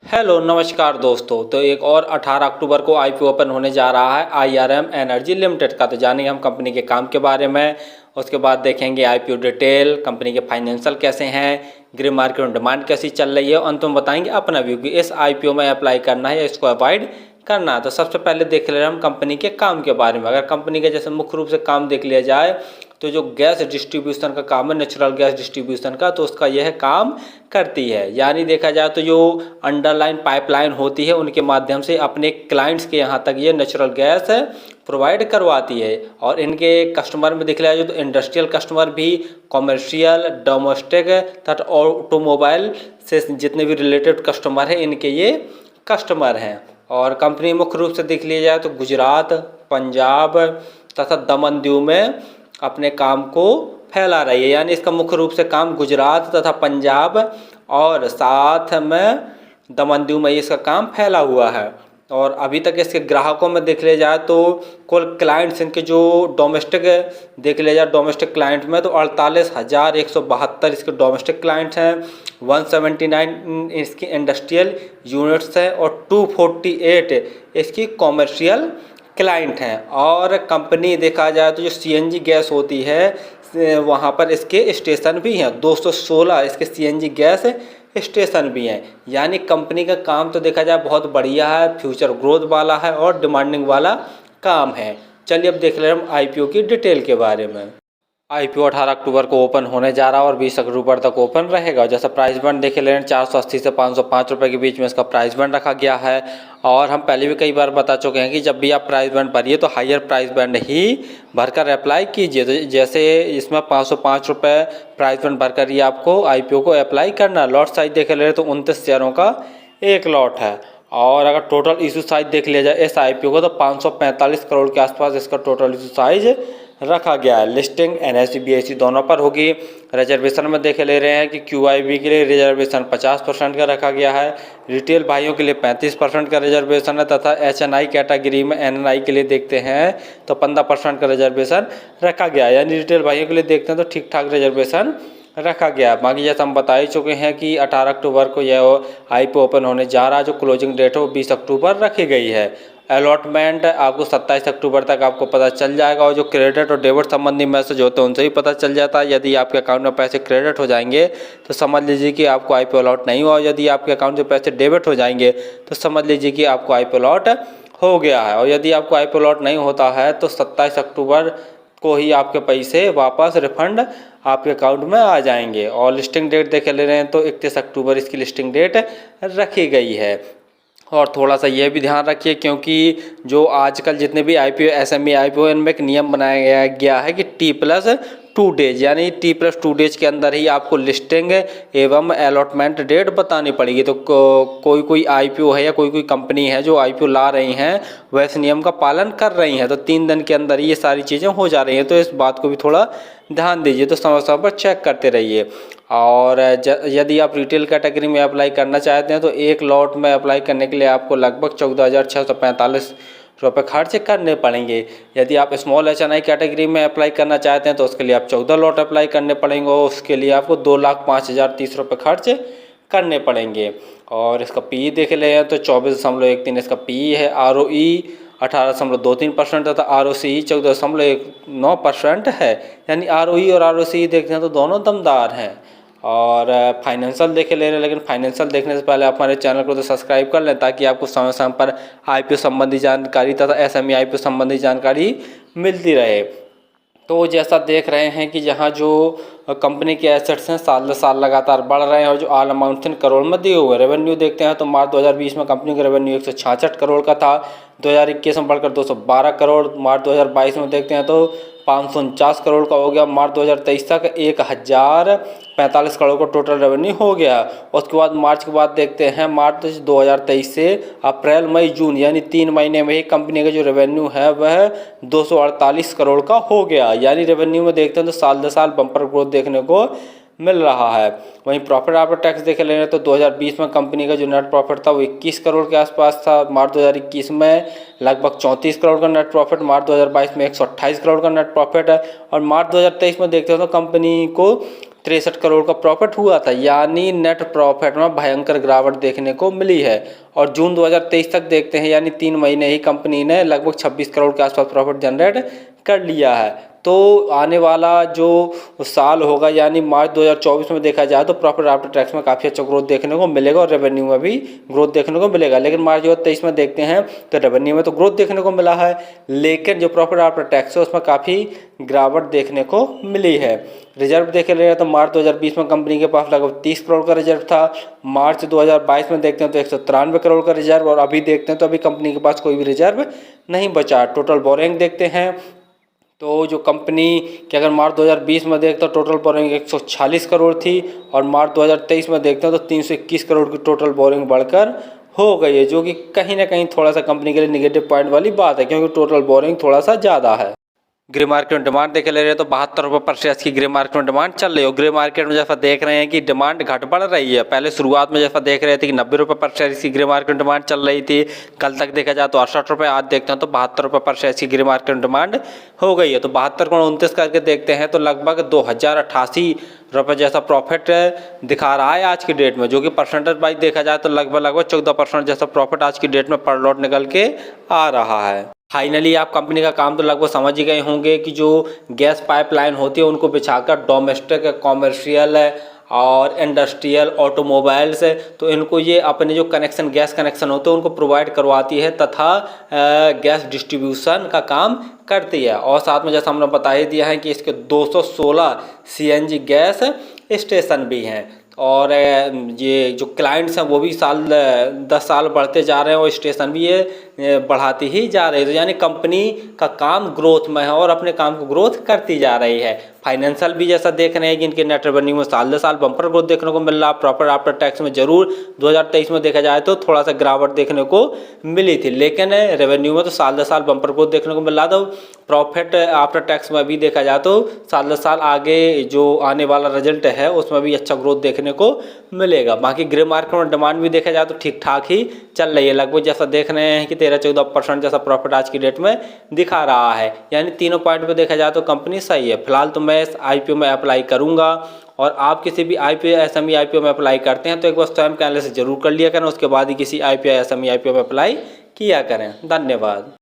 Hello नमस्कार दोस्तों। तो एक और 18 अक्टूबर को आईपीओ ओपन होने जा रहा है आईआरएम एनर्जी लिमिटेड का। तो जानेंगे हम कंपनी के काम के बारे में। उसके बाद देखेंगे आईपीओ डिटेल, कंपनी के फाइनेंशियल कैसे हैं, ग्रे मार्केट में डिमांड कैसी चल रही है, और अंत में बताएंगे अपना व्यू कि इस आईपीओ में अप्लाई करना है या इसको अवॉइड करना है। तो सबसे पहले देख ले रहे हम कंपनी के काम के बारे में। अगर कंपनी के जैसे मुख्य रूप से काम देख लिया जाए तो जो गैस डिस्ट्रीब्यूशन का काम है, नेचुरल गैस डिस्ट्रीब्यूशन का, तो उसका यह काम करती है। यानी देखा जाए तो जो अंडरलाइन पाइपलाइन होती है उनके माध्यम से अपने क्लाइंट्स के यहाँ तक ये नेचुरल गैस प्रोवाइड करवाती है। और इनके कस्टमर में देख लिया जाए तो इंडस्ट्रियल कस्टमर भी, कॉमर्शियल, डोमेस्टिक तथा ऑटोमोबाइल से जितने भी रिलेटेड कस्टमर हैं इनके ये कस्टमर हैं। और कंपनी मुख्य रूप से देख लिया जाए तो गुजरात, पंजाब तथा दमन दीव में अपने काम को फैला रही है। यानी इसका मुख्य रूप से काम गुजरात तथा पंजाब और साथ में दमन दीव में इसका काम फैला हुआ है। और अभी तक इसके ग्राहकों में देख लिया जाए तो कुल क्लाइंट्स इनके जो डोमेस्टिक देख लिया जाए डोमेस्टिक क्लाइंट में तो 48,172 इसके डोमेस्टिक क्लाइंट्स हैं, 179 इसकी इंडस्ट्रियल यूनिट्स हैं और 248 इसकी कॉमर्शियल क्लाइंट हैं। और कंपनी देखा जाए तो जो सीएनजी गैस होती है वहाँ पर इसके स्टेशन भी हैं, 216 इसके सीएनजी गैस स्टेशन भी हैं। यानी कंपनी का काम तो देखा जाए बहुत बढ़िया है, फ्यूचर ग्रोथ वाला है और डिमांडिंग वाला काम है। चलिए अब देख ले हम आईपीओ की डिटेल के बारे में। आईपीओ 18 अक्टूबर को ओपन होने जा रहा है और 20 अक्टूबर तक ओपन रहेगा। जैसा प्राइस बैंड देखे ले 480 से 505 रुपये के बीच में इसका प्राइस बैंड रखा गया है। और हम पहले भी कई बार बता चुके हैं कि जब भी आप प्राइस बैंड भरिए तो हायर प्राइस बैंड ही भरकर अप्लाई कीजिए। तो जैसे इसमें 505 रुपये प्राइस बैंड भरकर ही आपको आईपीओ को अप्लाई करना। लॉट साइज देखे ले तो 29 शेयरों का एक लॉट है। और अगर टोटल इशू साइज देख लिया जाए इस आईपीओ को तो 545 करोड़ के आसपास इसका टोटल इशू साइज रखा गया है। लिस्टिंग एनएसई बीएसई दोनों पर होगी। रिजर्वेशन में देखे ले रहे हैं कि क्यूआईबी के लिए रिजर्वेशन 50% का रखा गया है, रिटेल भाइयों के लिए 35% का रिजर्वेशन है तथा एचएनआई कैटेगरी में एनएनआई के लिए देखते हैं तो 15% का रिजर्वेशन रखा गया है। यानी रिटेल भाइयों के लिए देखते हैं तो ठीक ठाक रिजर्वेशन रखा गया। बाकी जैसे हम बता ही चुके हैं कि 18 अक्टूबर को यह आईपीओ ओपन होने जा रहा है। जो क्लोजिंग डेट है वो 20 अक्टूबर रखी गई है। अलॉटमेंट आपको 27 अक्टूबर तक आपको पता चल जाएगा। और जो क्रेडिट और डेबिट संबंधी मैसेज होते हैं उनसे भी पता चल जाता है। यदि आपके अकाउंट में पैसे क्रेडिट हो जाएंगे तो समझ लीजिए कि आपको आईपीओ अलॉट नहीं हुआ। यदि आपके अकाउंट में पैसे डेबिट हो जाएंगे तो समझ लीजिए कि आपको आईपीओ अलॉट हो गया है। और यदि आपको आईपीओ अलॉट नहीं होता है तो 27 अक्टूबर को ही आपके पैसे वापस रिफंड आपके अकाउंट में आ जाएंगे। और लिस्टिंग डेट देख ले रहे हैं तो 31 अक्टूबर इसकी लिस्टिंग डेट रखी गई है। और थोड़ा सा ये भी ध्यान रखिए क्योंकि जो आजकल जितने भी आईपीओ एसएमई आईपीओ इनमें एक नियम बनाया गया है कि T+2 डेज यानी T+2 डेज के अंदर ही आपको लिस्टिंग एवं अलॉटमेंट डेट बतानी पड़ेगी। तो कोई आईपीओ है या कोई कंपनी है जो आईपीओ ला रही हैं वह इस नियम का पालन कर रही हैं तो 3 दिन के अंदर ही ये सारी चीज़ें हो जा रही हैं। तो इस बात को भी थोड़ा ध्यान दीजिए, तो समय समय पर चेक करते रहिए। और यदि आप रिटेल कैटेगरी में अप्लाई करना चाहते हैं तो एक लॉट में अप्लाई करने के लिए आपको लगभग 14,645 रुपये खर्च करने पड़ेंगे। यदि आप स्मॉल एचएनआई कैटेगरी में अप्लाई करना चाहते हैं तो उसके लिए आप 14 लॉट अप्लाई करने पड़ेंगे और उसके लिए आपको 2,05,030 रुपये खर्च करने पड़ेंगे। और इसका पी देख ले तो 24.13 इसका पी है। ROE 18.23% तथा ROCE 14.19% है। यानी ROE और ROCE देखते हैं तो दोनों दमदार हैं। और फाइनेंशियल देखे ले रहे हैं, लेकिन फाइनेंशियल देखने से पहले आप हमारे चैनल को तो सब्सक्राइब कर लें ताकि आपको समय समय पर आईपीओ संबंधी जानकारी तथा एसएमई आईपीओ संबंधी जानकारी मिलती रहे। तो जैसा देख रहे हैं कि यहाँ जो कंपनी के एसेट्स हैं साल साल लगातार बढ़ रहे हैं और जो ऑल अमाउंट करोड़ में दिए हुए रेवेन्यू देखते हैं तो मार्च 2020 में कंपनी का रेवेन्यू 166 करोड़ का था, 2021 में बढ़कर 212 करोड़, मार्च 2022 में देखते हैं तो 549 करोड़ का हो गया, मार्च 2023 तक 1045 करोड़ का टोटल रेवेन्यू हो गया। उसके बाद मार्च के बाद देखते हैं मार्च 2023 से अप्रैल मई जून यानी 3 महीने में ही कंपनी का जो रेवेन्यू है वह 248 करोड़ का हो गया। यानी रेवेन्यू में देखते हैं तो साल दर साल बम्पर ग्रोथ देखने को मिल रहा है। वहीं प्रॉफिट आफ्टर टैक्स देख ले रहे हैं तो 2020 में कंपनी का जो नेट प्रॉफिट था वो 21 करोड़ के आसपास था, मार्च 2021 में लगभग 34 करोड़ का नेट प्रॉफिट, मार्च 2022 में 128 करोड़ का नेट प्रॉफिट है और मार्च 2023 में देखते हैं तो कंपनी को 63 करोड़ का प्रॉफिट हुआ था, यानी नेट प्रॉफिट में भयंकर गिरावट देखने को मिली है। और जून 2023 तक देखते हैं, यानी 3 महीने ही कंपनी ने लगभग 26 करोड़ के आसपास प्रॉफिट जनरेट कर लिया है। तो आने वाला जो साल होगा, यानी मार्च 2024 में देखा जाए तो प्रॉफिट आफ्टर टैक्स में काफ़ी अच्छा ग्रोथ देखने को मिलेगा और रेवेन्यू में भी ग्रोथ देखने को मिलेगा। लेकिन मार्च 2023 में देखते हैं तो रेवेन्यू में तो ग्रोथ देखने को मिला है, लेकिन जो प्रॉफिट आफ्टर टैक्स है उसमें काफ़ी गिरावट देखने को मिली है। रिजर्व देखे ले तो मार्च 2020 में कंपनी के पास लगभग 30 करोड़ का रिजर्व था। मार्च 2022 में देखते हैं तो 193 करोड़ का रिजर्व, और अभी देखते हैं तो अभी कंपनी के पास कोई भी रिजर्व नहीं बचा। टोटल बोरिंग देखते हैं तो जो कंपनी के अगर मार्च 2020 में देखते हैं तो टोटल बोरिंग 146 करोड़ थी, और मार्च 2023 में देखते हैं तो 321 करोड़ की टोटल बोरिंग बढ़कर हो गई है, जो कि कहीं ना कहीं थोड़ा सा कंपनी के लिए निगेटिव पॉइंट वाली बात है, क्योंकि टोटल बोरिंग थोड़ा सा ज़्यादा है। ग्रे मार्केट में डिमांड देखे ले रहे हैं तो 72 रुपये पर शेयर की ग्रे मार्केट में डिमांड चल रही है। ग्रे मार्केट में जैसा देख रहे हैं कि डिमांड घट बढ़ रही है। पहले शुरुआत में जैसा देख रहे थे कि 90 रुपये पर शेयर की ग्रे मार्केट में डिमांड चल रही थी, कल तक देखा जाए तो 68 रुपये, आज देखते हैं तो 72 रुपये पर शेयर की ग्रे मार्केट में डिमांड हो गई है। तो 72 को 29 करके देखते हैं तो लगभग 2088 रुपये जैसा प्रॉफिट दिखा रहा है आज की डेट में, जो कि परसेंटेज वाइज देखा जाए तो लगभग 14% जैसा प्रॉफिट आज की डेट में पर लॉट निकल के आ रहा है। फाइनली आप कंपनी का काम तो लगभग समझ ही गए होंगे कि जो गैस पाइपलाइन होती है उनको बिछाकर डोमेस्टिक, कॉमर्शियल और इंडस्ट्रियल, ऑटोमोबाइल्स, तो इनको ये अपने जो कनेक्शन, गैस कनेक्शन होते हैं उनको प्रोवाइड करवाती है तथा गैस डिस्ट्रीब्यूशन का काम करती है। और साथ में जैसा हमने बता ही दिया है कि इसके 216 CNG गैस स्टेशन भी हैं, और ये जो क्लाइंट्स हैं वो भी 10 साल बढ़ते जा रहे हैं और स्टेशन भी ये बढ़ाती ही जा रही है। तो यानी कंपनी का काम ग्रोथ में है और अपने काम को ग्रोथ करती जा रही है। फाइनेंशियल भी जैसा देख रहे हैं कि इनके नेट रेवेन्यू में साल दर साल बम्पर ग्रोथ देखने को मिल रहा। प्रॉफिट आफ्टर टैक्स में जरूर 2023 में देखा जाए तो थोड़ा सा गिरावट देखने को मिली थी, लेकिन रेवेन्यू में तो साल दर साल बम्पर ग्रोथ देखने को मिल रहा था। प्रॉफिट आफ्टर टैक्स में भी देखा जाए तो साल दर साल आगे जो आने वाला रिजल्ट है उसमें भी अच्छा ग्रोथ देखने को मिलेगा। बाकी ग्रे मार्केट में डिमांड भी देखा जाए तो ठीक ठाक ही चल रही है, लगभग जैसा देख रहे हैं कि 13-14% जैसा प्रॉफिट आज की डेट में दिखा रहा है। यानी तीनों पॉइंट पे देखा जाए तो कंपनी सही है। फिलहाल तो मैं इस IPO में अप्लाई करूंगा, और आप किसी भी IPO SME IPO में अप्लाई करते हैं तो एक बार स्वयं के एनालिसिस जरूर कर लिया करें, उसके बाद ही किसी IPO SME IPO में अप्लाई किया करें। धन्यवाद।